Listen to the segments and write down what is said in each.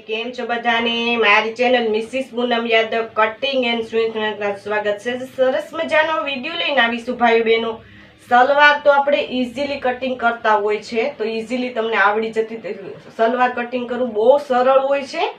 કેમ છો બધાને? મારી channel Mrs Poonam Yadav cutting and સ્વિંગમાં સ્વાગત છે। સરસ મજાનો વિડીયો લઈને આવીશું ભાઈ બહેનો। સલવાર તો આપણે ઈઝીલી કટિંગ કરતા હોય છે, તો ઈઝીલી તમને આવડી જતી સલવાર કટિંગ કરવું બહુ સરળ હોય છે।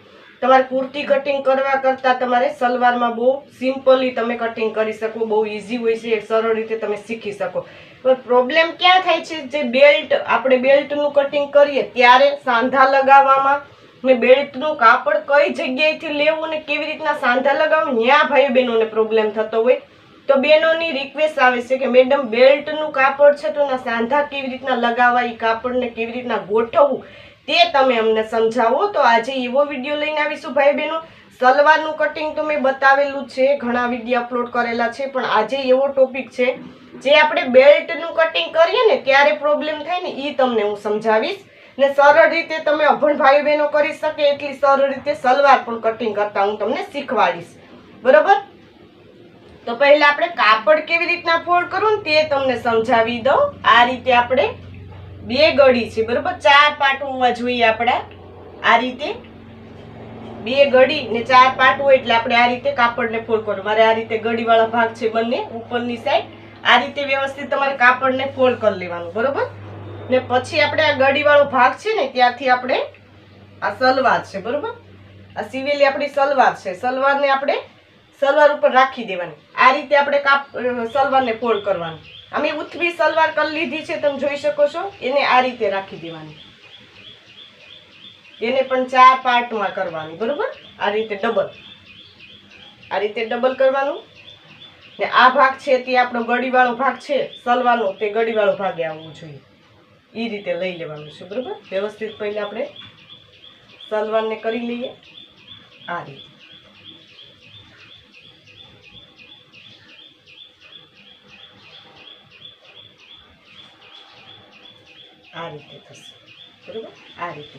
તમારે કુર્તી કટિંગ કરવા કરતાં તમારે સલવારમાં બહુ સિમ્પલી તમે કટિંગ કરી શકો, બહુ ઈઝી હોય છે, સરળ રીતે તમે શીખી શકો। પણ પ્રોબ્લેમ ક્યાં થાય છે, જે બેલ્ટ આપણે બેલ્ટનું કટિંગ કરીએ ત્યારે સાંધા લગાવવામાં ને બેલ્ટનું કાપડ કઈ જગ્યાએથી લેવું ને કેવી રીતના સાંધા લગાવવું, ત્યાં ભાઈ બહેનોને પ્રોબ્લેમ થતો હોય। તો બહેનોની રિક્વેસ્ટ આવે છે કે મેડમ બેલ્ટનું કાપડ છે તો એના સાંધા કેવી રીતના લગાવવા, એ કાપડને કેવી રીતના ગોઠવવું તે તમે અમને સમજાવો। તો આજે એવો વિડીયો લઈને આવીશું ભાઈ બહેનો। સલવારનું કટિંગ તો મેં બતાવેલું છે, ઘણા વિડીયો અપલોડ કરેલા છે, પણ આજે એવો ટોપિક છે જે આપણે બેલ્ટનું કટિંગ કરીએ ને ત્યારે પ્રોબ્લેમ થાય ને એ તમને હું સમજાવીશ ને સરળ રીતે તમે અભણ ભાઈ બહેનો કરી શકે એટલી સરળ રીતે સલવાર પણ કટિંગ કરતા હું તમને શીખવાડીશ, બરોબર? તો પહેલા આપણે કાપડ કેવી રીતના ફોલ્ડ કરવું ને તે તમને સમજાવી દઉં। આ રીતે આપણે બે ગળી છે, બરોબર? 4 પાર્ટ હોવા જોઈએ આપણા। આ રીતે બે ગળી ને 4 પાર્ટ હોય એટલે આપણે આ રીતે કાપડને ફોલ્ડ કરવું। મારે આ રીતે ગળીવાળા ભાગ છે બંને ઉપરની સાઈડ, આ રીતે વ્યવસ્થિત તમારે કાપડને ફોલ્ડ કરી લેવાનું, બરોબર? ને પછી આપણે આ ગળીવાળો ભાગ છે ને ત્યાંથી આપણે આ સલવાર છે, બરોબર? આ સીવેલી આપણી સલવાર છે, સલવારને આપણે સલવાર ઉપર રાખી દેવાની। આ રીતે આપણે સલવારને ફોલ્ડ કરવાનું। અમે ઉથવી સલવાર કરી લીધી છે, તમે જોઈ શકો છો, એને આ રીતે રાખી દેવાની। એને પણ 4 પાર્ટમાં કરવાની, બરોબર? આ રીતે ડબલ કરવાનું ને આ ભાગ છે તે આપણો ગળીવાળો ભાગ છે સલવારનો, તે ગળીવાળો ભાગે આવવું જોઈએ, એ રીતે લઈ લેવાનું છે, બરોબર? વ્યવસ્થિત પહેલા આપણે સલવારને કરી લઈએ આ રીતે। આ રીતે થશે, બરોબર? આ રીતે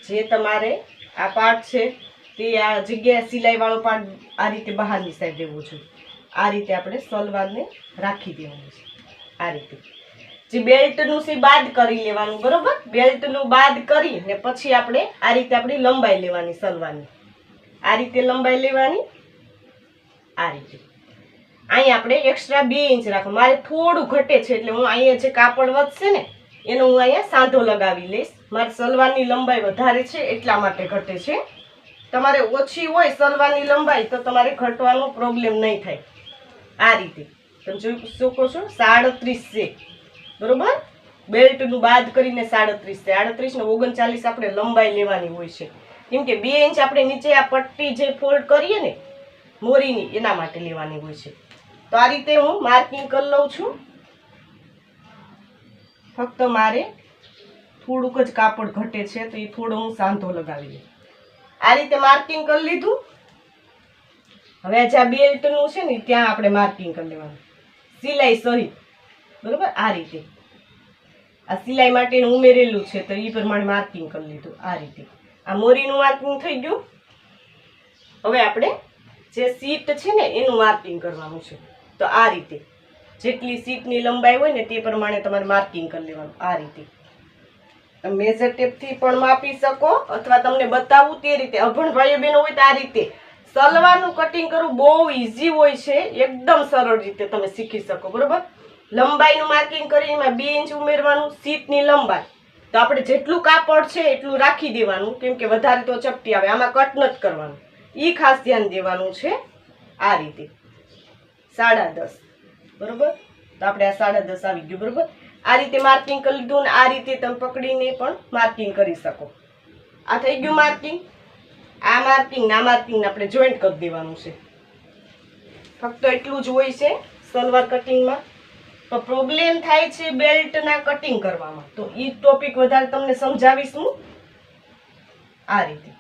જે તમારે આ પાર્ટ છે તે આ જગ્યાએ સિલાઈ વાળો પાર્ટ આ રીતે બહારની સાઈડ રહેવો જોઈએ। આ રીતે આપણે સલવારને રાખી દેવાનું છે। આ રીતે જે બેલ્ટનું છે બાદ કરી લેવાનું, બરોબર? બેલ્ટનું બાદ કરી ને પછી આપણે આ રીતે આપણી લંબાઈ લેવાની સલવારની, આ રીતે લંબાઈ લેવાની। આ રીતે અહીંયા આપણે એક્સ્ટ્રા 2 ઇંચ રાખો। મારે થોડું ઘટે છે એટલે હું અહીંયા જે કાપડ વધશે ને એનો હું અહીંયા સાંધો લગાવી લઈશ। મારી સલવારની લંબાઈ વધારે છે એટલા માટે ઘટે છે। તમારે ઓછી હોય સલવારની લંબાઈ તો તમારે ઘટવાનો પ્રોબ્લેમ નહીં થાય। આ રીતે તમે જોઈ શકો છો 37 છે, બરોબર? બેલ્ટનું બાદ કરીને 37 છે। 38 ને 39 આપણે લંબાઈ લેવાની હોય છે, કેમ કે 2 ઇંચ આપણે નીચે આ પટ્ટી જે ફોલ્ડ કરીએ ને મોરીની એના માટે લેવાની હોય છે। તો આ રીતે હું માર્કિંગ કરી લઉં છું। ફક્ત મારે થોડુંક જ કાપડ ઘટે છે તો એ થોડો હું સાંધો લગાવી લઉં। આ રીતે માર્કિંગ કરી લીધું। હવે જ્યાં બેલ્ટનું છે ને ત્યાં આપણે માર્કિંગ કરી લેવાનું સિલાઈ સહિત, બરોબર? આ રીતે આ સિલાઈ માટે ઉમેરેલું છે તો એ પ્રમાણે માર્કિંગ કરી લીધું। આ રીતે આ મોરીનું માર્કિંગ થઈ ગયું। હવે આપણે જે સીટ છે ને એનું માર્કિંગ કરવાનું છે। તો આ રીતે જેટલી સીટની લંબાઈ હોય ને તે પ્રમાણે તમારે માર્કિંગ કરી લેવાનું। આ રીતે મેજર ટેપથી પણ માપી શકો અથવા તમને બતાવું તે રીતે। અભણ ભાઈઓ બહેનો હોય તો આ રીતે સલવારનું કટિંગ કરવું બહુ ઈઝી હોય છે, એકદમ સરળ રીતે તમે શીખી શકો, બરોબર? લંબાઈનું માર્કિંગ કરી એમાં 2 ઇંચ ઉમેરવાનું, સીટની લંબાઈ તો આપણે જેટલું કાપડ છે એટલું રાખી દેવાનું, કેમ કે વધારે તો ચપટી આવે, આમાં કટ નથી કરવાનું, એ ખાસ ધ્યાન દેવાનું છે। આ રીતે 10.5, બરોબર? તો આપણે આ 10.5 આવી ગયું, બરોબર? આ રીતે માર્કિંગ કરી લીધું ને આ રીતે તમે પકડીને પણ માર્કિંગ કરી શકો। આ થઈ ગયું માર્કિંગ। આ માર્કિંગ ને આ માર્કિંગ આપણે જોઈન્ટ કરી દેવાનું છે। ફક્ત એટલું જ હોય છે સલવાર કટિંગમાં। તો પ્રોબ્લેમ થાય છે બેલ્ટના કટિંગ કરવામાં, તો એ ટોપિક વધારે તમને સમજાવીશ હું। આ રીતે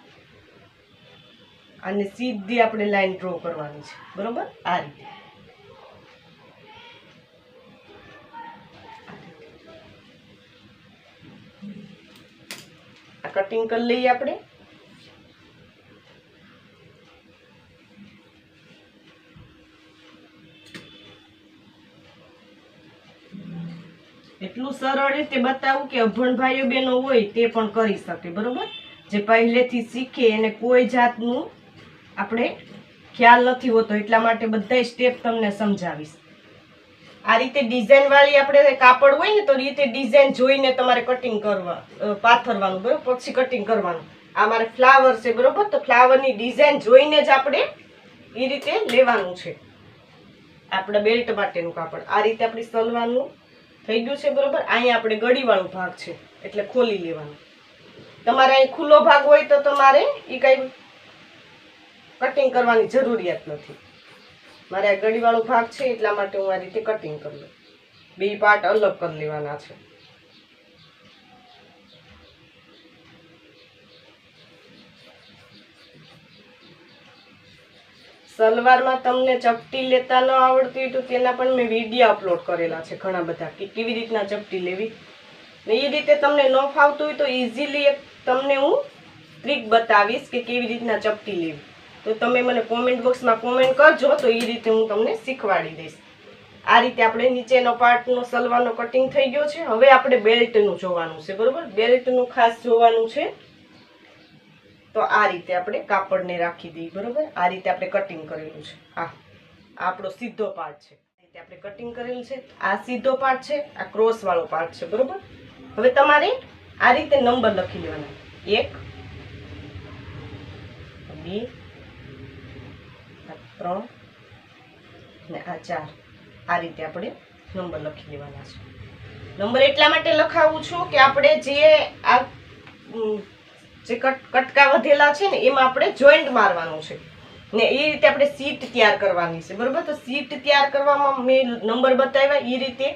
અને સીધી આપણે લાઈન ડ્રો કરવાની છે, બરોબર? આ રીતે આ કટિંગ કરી લઈએ આપણે। એટલું સરળ રીતે બતાવું કે અભણ ભાઈઓ બહેનો હોય તે પણ કરી શકે, બરોબર. જે પહેલેથી શીખે એને કોઈ જાતનું આપણે ખ્યાલ નથી હોતો, એટલા માટે બધા સ્ટેપ તમને સમજાવીશ. આ રીતે ડિઝાઇન વાળી આપણે કાપડ હોય ને તો રીતે ડિઝાઇન જોઈને તમારે કટિંગ કરવા, પાથરવાનું, બરોબર, પછી કટિંગ કરવાનું. આ મારે ફ્લાવર છે, બરોબર, તો ફ્લાવરની ડિઝાઇન જોઈને જ આપણે એ રીતે લેવાનું છે. આપણે બેલ્ટ માટેનું કાપડ આ રીતે આપણી સલવાનું થઈ ગયું છે, બરોબર. અહીંયા આપણે ગળીવાળો ભાગ છે એટલે ખોલી લેવાનું. તમારે અહીં ખુલ્લો ભાગ હોય તો તમારે એ કઈ કટિંગ કરવાની જરૂરિયાત નથી. મારે આ ગળીવાળો ભાગ છે એટલા માટે હું આ રીતે કટિંગ કરી લઉં. બે પાર્ટ અલગ કરી લેવાના છે. સલવારમાં તમને ચપટી લેતા ન આવડતી હોય તો તેના પણ મેં વિડીયો અપલોડ કરેલા છે ઘણા બધા, કે કેવી રીતના ચપટી લેવી. ને એ રીતે તમને ન ફાવતું હોય તો ઇઝીલી એક તમને હું ટ્રીક બતાવીશ કે કેવી રીતના ચપટી લેવી. તો તમે મને કોમેન્ટ બોક્સમાં કોમેન્ટ કરજો તો એ રીતે હું તમને શીખવાડી દઈશ. આ રીતે આપણે નીચેનો પાર્ટનો સલવારનો કટિંગ થઈ ગયો છે. હવે આપણે બેલ્ટનું જોવાનું છે, બરોબર. બેલ્ટનું ખાસ જોવાનું છે. તો આ રીતે આપણે કાપડને રાખી દઈએ, બરોબર. આ રીતે આપણે કટિંગ કરેલું છે. આ આપણો સીધો પાર્ટ છે, આ રીતે આપણે કટિંગ કરેલું છે. આ સીધો પાર્ટ છે, આ ક્રોસ વાળો પાર્ટ છે, બરોબર. હવે તમારે આ રીતે નંબર લખી લેવાના, 1 2 3 ને આ 4. આ રીતે આપણે નંબર લખી લેવાના છે. નંબર એટલા માટે લખાવું છું કે આપણે જે આ જે કટકા વધેલા છે ને એમાં આપણે જોઈન્ટ મારવાનું છે ને એ રીતે આપણે સીટ તૈયાર કરવાની છે, બરોબર. તો સીટ તૈયાર કરવામાં મેં નંબર બતાવ્યા એ રીતે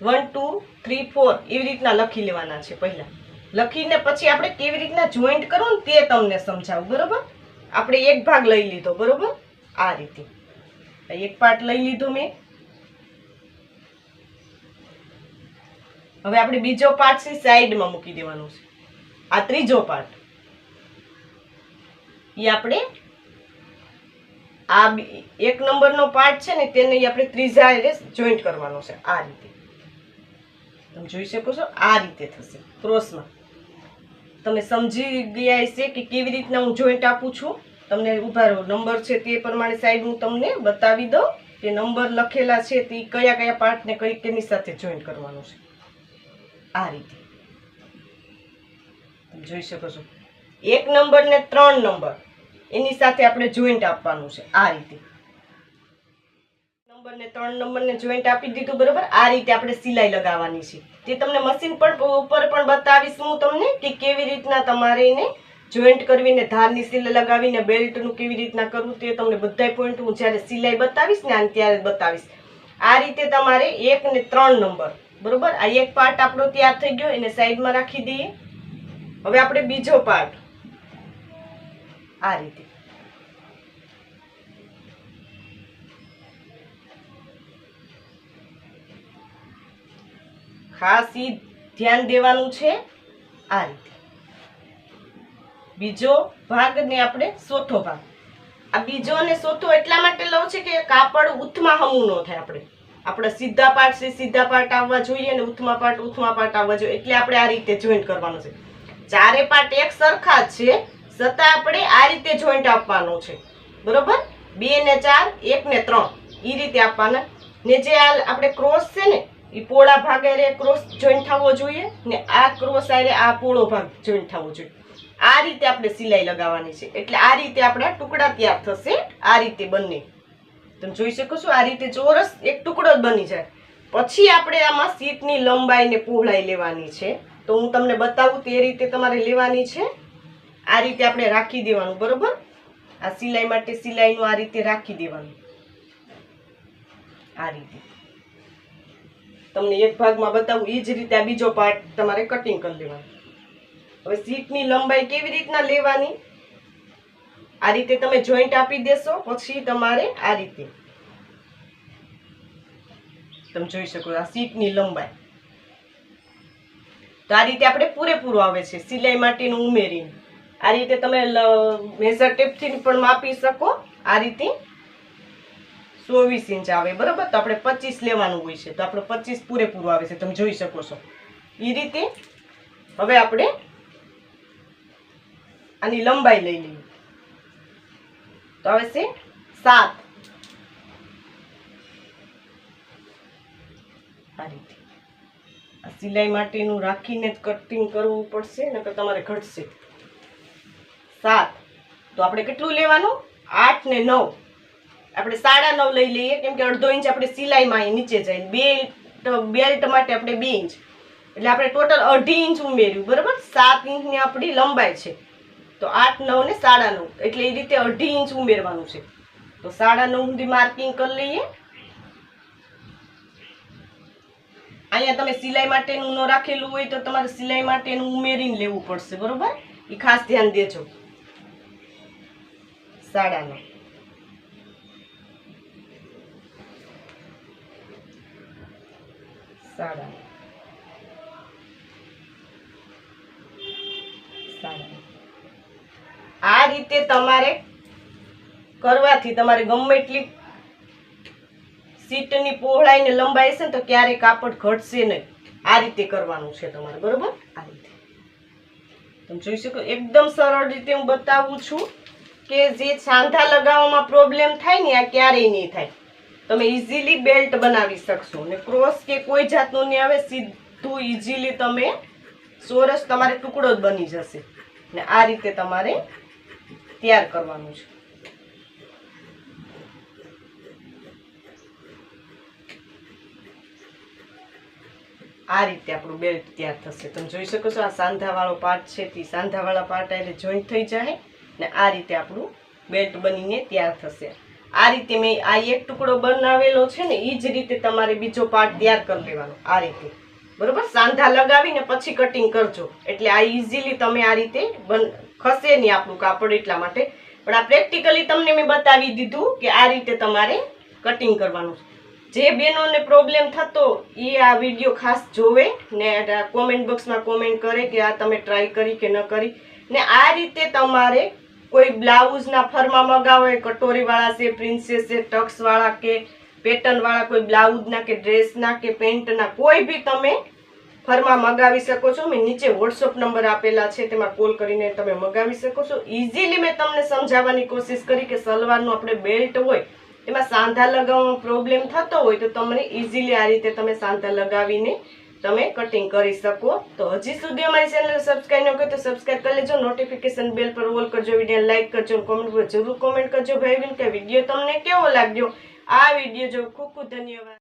1 2 3 4 એવી રીતના લખી લેવાના છે. પહેલા લખીને પછી આપણે કેવી રીતના જોઈન્ટ કરવું ને તે તમને સમજાવું, બરોબર. આપણે એક ભાગ લઈ લીધો, બરોબર. આ રીતે એક પાર્ટ લઈ લીધો મેં. હવે આપણે બીજો પાર્ટ છે સાઈડમાં મૂકી દેવાનો છે. આ ત્રીજો પાર્ટ એ આપણે આ એક નંબરનો પાર્ટ છે ને તેને આપણે ત્રીજા જોઈન્ટ કરવાનો છે. આ રીતે તમે જોઈ શકો છો, આ રીતે થશે ક્રોસમાં. તમે સમજી ગયા હશે કે કેવી રીતના હું જોઈન્ટ આપું છું. તમને ઉભા રહો, નંબર છે તે પ્રમાણે સાઈડ હું તમને બતાવી દઉં કે નંબર લખેલા છે તે કયા કયા પાર્ટને કઈ કેની સાથે જોઈન્ટ કરવાનું છે. આ રીતે જોઈ શકો છો, 1 નંબર ને 3 નંબર એની સાથે આપણે જોઈન્ટ આપવાનું છે. આ રીતે નંબર ને 3 નંબર ને જોઈન્ટ આપી દીધું, બરોબર. આ રીતે આપણે સિલાઈ લગાવવાની છે. તે તમને મશીન પર ઉપર પણ બતાવીશ હું તમને કે કેવી રીતના તમારે એને જોઈન્ટ કરવીને ધારની સિલાઈ લગાવીને બેલ્ટનું કેવી રીતના કરવું તે તમને બધા પોઈન્ટ હું જ્યારે સિલાઈ બતાવીશ ને ત્યારે બતાવીશ. આ રીતે તમારે 1 ને 3 નંબર, બરોબર. આ એક પાર્ટ આપણો તૈયાર થઈ ગયો, એને સાઈડમાં રાખી દઈએ. હવે આપણે બીજો પાર્ટ આ રીતે ખાસ ઈ ધ્યાન દેવાનું છે. આ રીતે બીજો ભાગ ને આપણે ચોથો ભાગ. આ બીજો અને ચોથો એટલા માટે લઉં છે કે કાપડ ઉથમાં હમું ન થાય. આપણે સીધા પાર્ટ છે સીધા પાર્ટ આવવા જોઈએ અને ઉથમા પાર્ટ આવવા જોઈએ, એટલે આપણે આ રીતે જોઈન્ટ કરવાનું છે. ચારે પાર્ટ એક સરખા જ છે છતાં આપણે આ રીતે જોઈન્ટ આપવાનું છે, બરોબર. 2 ને 4 1 ને 3 એ રીતે આપવાના. ને જે આપણે ક્રોસ છે ને એ પોળા ભાગ આરે ક્રોસ જોઈન્ટ થવો જોઈએ ને આ ક્રોસ આરે આ પોળો ભાગ જોઈન્ટ થવો જોઈએ. આ રીતે આપણે સિલાઈ લગાવવાની છે. એટલે આ રીતે આપણા ટુકડા તૈયાર થશે. આ રીતે બંને તમે જોઈ શકો છો, આ રીતે ચોરસ એક ટુકડો જ બની જાય. પછી આપણે આમાં સીટની લંબાઈ ને પહોળાઈ લેવાની છે. તો હું તમને બતાવું તે રીતે તમારે લેવાની છે. આ રીતે આપણે રાખી દેવાનું, બરોબર. આ સિલાઈ માટે સિલાઈનું આ રીતે રાખી દેવાનું. આ રીતે તમને એક ભાગમાં બતાવું એ જ રીતે આ બીજો પાર્ટ તમારે કટિંગ કરી લેવાનું. હવે સીટની લંબાઈ કેવી રીતના લેવાની, આ રીતે તમે જોઈન્ટ આપી દેશો. પછી તમારે આ રીતે તમે જોઈ શકો આ સીટની લંબાઈ. તો આ રીતે આપણે પૂરેપૂરું આવે છે સિલાઈ માટેનું ઉમેરીને. આ રીતે તમે મેઝર ટેપથી પણ માપી શકો. આ રીતે 24 ઇંચ આવે બરાબર. તો આપણે 25 લેવાનું હોય છે, તો આપણે 25 પૂરેપૂરું આવે છે, તમે જોઈ શકો છો એ રીતે. હવે આપણે આની લંબાઈ લઈ લઈએ, તો આવે છે 7. આ રીતે આ સિલાઈ માટેનું રાખીને જ કટિંગ કરવું પડશે, નકર તમારે ઘટશે. 7 તો આપણે કેટલું લેવાનું? 8 ને 9 આપણે 9.5 લઈ લઈએ, કેમ કે અડધો ઇંચ આપણે સિલાઈમાં નીચે જાય. બેલ્ટ માટે આપણે 2 ઇંચ, એટલે આપણે ટોટલ 2.5 ઇંચ ઉમેર્યું બરાબર. 7 ઇંચની આપણી લંબાઈ છે, તો 8, 9 ને 9.5, એટલે એ રીતે 2.5 ઇંચ ઉમેરવાનું છે. તો 9.5 સુધી માર્કિંગ કરી લઈએ. અહીંયા તમે સિલાઈ માટેનું ન રાખેલું હોય તો તમારે સિલાઈ માટેનું ઉમેરીને લેવું પડશે બરોબર. એ ખાસ ધ્યાન દેજો. 9.5 આ રીતે તમારે કરવાથી તમારે ગમે એટલી સીટની પહોળાઈ ને લંબાઈ છે ને તો ક્યારેય કાપડ ઘટશે નહીં. આ રીતે કરવાનું છે તમારે બરોબર. આ રીતે તમે જોઈ શકો, એકદમ સરળ રીતે હું બતાવું છું કે જે સાંધા લગાવવામાં પ્રોબ્લેમ થાય ને આ ક્યારેય નહીં થાય. તમે ઇઝીલી બેલ્ટ બનાવી શકશો ને ક્રોસ કે કોઈ જાતનું નહીં આવે, સીધું ઇઝીલી તમે ચોરસ તમારે ટુકડો જ બની જશે. ને આ રીતે તમારે તૈયાર કરવાનું છે. આ રીતે આપણું બેલ્ટ તૈયાર થશે. તમે જોઈ શકો છો આ સાંધાવાળો પાર્ટ છે તે સાંધાવાળા પાર્ટ એટલે જોઈન્ટ થઈ જાય ને આ રીતે આપણું બેલ્ટ બનીને તૈયાર થશે. આ રીતે મેં આ એક ટુકડો બનાવેલો છે ને એ જ રીતે તમારે બીજો પાર્ટ તૈયાર કરી લેવાનો આ રીતે બરોબર. સાંધા લગાવીને પછી કટિંગ કરજો, એટલે આ ઇઝીલી તમે આ રીતે ખસે નહીં આપણું કાપડ, એટલા માટે. પણ આ પ્રેક્ટિકલી તમને મેં બતાવી દીધું કે આ રીતે તમારે કટિંગ કરવાનું છે. જે બહેનોને પ્રોબ્લેમ થતો એ આ વિડીયો ખાસ જોવે ને કોમેન્ટ બોક્સમાં કોમેન્ટ કરે કે આ તમે ટ્રાય કરી કે ન કરી. ને આ રીતે તમારે કોઈ બ્લાઉઝના ફરમાં મગાવો, કટોરીવાળા છે, પ્રિન્સેસ છે, ટક્સવાળા કે પેટર્નવાળા કોઈ બ્લાઉઝના કે ડ્રેસના કે પેન્ટના કોઈ બી તમે ફરમાં મગાવી શકો છો. મેં નીચે વોટ્સઅપ નંબર આપેલા છે, તેમાં કોલ કરીને તમે મગાવી શકો છો. ઇઝીલી મેં તમને સમજાવવાની કોશિશ કરી કે સલવારનું આપણે બેલ્ટ હોય એમાં સાંધા લગાવવામાં પ્રોબ્લેમ થતો હોય તો તમને ઇઝીલી આ રીતે તમે સાંધા લગાવીને તમે કટિંગ કરી શકો. તો હજી સુધી અમારી ચેનલ સબસ્ક્રાઇબ ન કરો તો સબસ્ક્રાઇબ કરી લેજો, નોટિફિકેશન બેલ પર ઓલ કરજો, વિડીયો લાઈક કરજો, કોમેન્ટ પર જરૂર કોમેન્ટ કરજો ભાઈ બહેન કે વિડીયો તમને કેવો લાગ્યો. આ વિડીયો જો ખૂબ ખૂબ ધન્યવાદ.